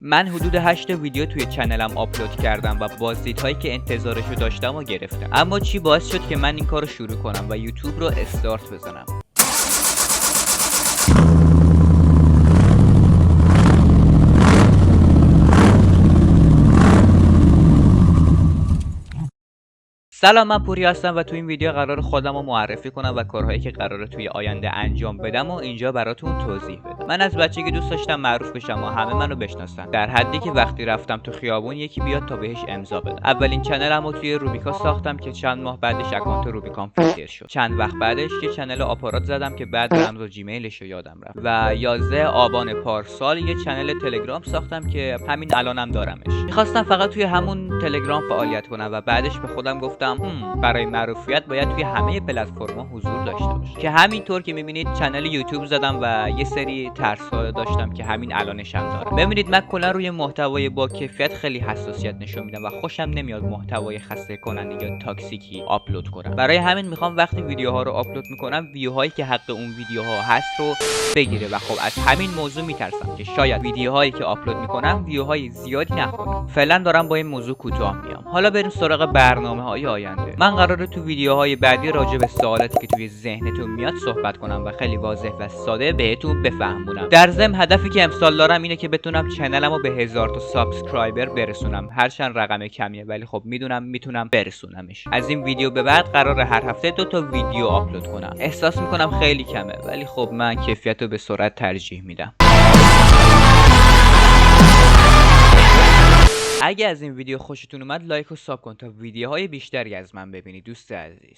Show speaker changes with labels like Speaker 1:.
Speaker 1: من حدود 8 ویدیو توی چنلم آپلود کردم و بازدیدهایی که انتظارشو داشتم و گرفتم. اما چی باعث شد که من این کارو شروع کنم و یوتیوب رو استارت بزنم؟ سلام، من پوری هستم و تو این ویدیو قرار خودم رو معرفی کنم و کارهایی که قراره توی آینده انجام بدم و اینجا براتون توضیح بدم. من از بچگی دوست داشتم معروف بشم و همه منو بشناسن، در حدی که وقتی رفتم تو خیابون یکی بیاد تا بهش امضا بدم. اولین چنلم رو توی روبیکا ساختم که چند ماه بعدش اکانت روبیکام فیلتر شد. چند وقت بعدش یه چنل آپارات زدم که بعد رمز و جیمیلش رو یادم رفت و 11 آبان پارسال یه چنل تلگرام ساختم که همین الانم دارمش. میخواستم فقط توی همون تلگرام فعالیت کنم و بعدش به خودم گفتم برای معروفیت باید توی همه پلتفرم‌ها حضور داشته باشه، که همینطور که میبینید چنل یوتیوب زدم و یه سری ترس‌ها داشتم که همین الانش هم دارم. ببینید من کلا روی محتوای با کیفیت خیلی حساسیت نشون میدم و خوشم نمیاد محتوای خسته کننده یا تاکسیکی آپلود کنم. برای همین میخوام وقتی ویدیوها رو آپلود میکنم ویوهایی که حق اون ویدیوها هست رو بگیره و خب از همین موضوع میترسم که شاید ویدیوهایی که آپلود میکنم ویوهای زیادی نخوره. فعلا دارم با این موضوع کوتاه میام. حالا بریم سراغ برنامه‌های آینده. من قراره تو ویدیوهای بعدی راجع به سوالاتی که توی ذهنتون میاد صحبت کنم و خیلی واضح و ساده بهتون بفهمونم. در ضمن هدفی که امسال دارم اینه که بتونم چنلمو به 1000 تا سابسکرایبر برسونم. هرچند رقم کمیه ولی خب میدونم میتونم برسونمش. از این ویدیو به بعد قراره هر هفته 2 تا ویدیو آپلود کنم. احساس میکنم خیلی کمه ولی خب من کیفیت رو به سرعت ترجیح میدم. اگه از این ویدیو خوشتون اومد لایک و ساب کن تا ویدیوهای بیشتری از من ببینید دوست عزیز.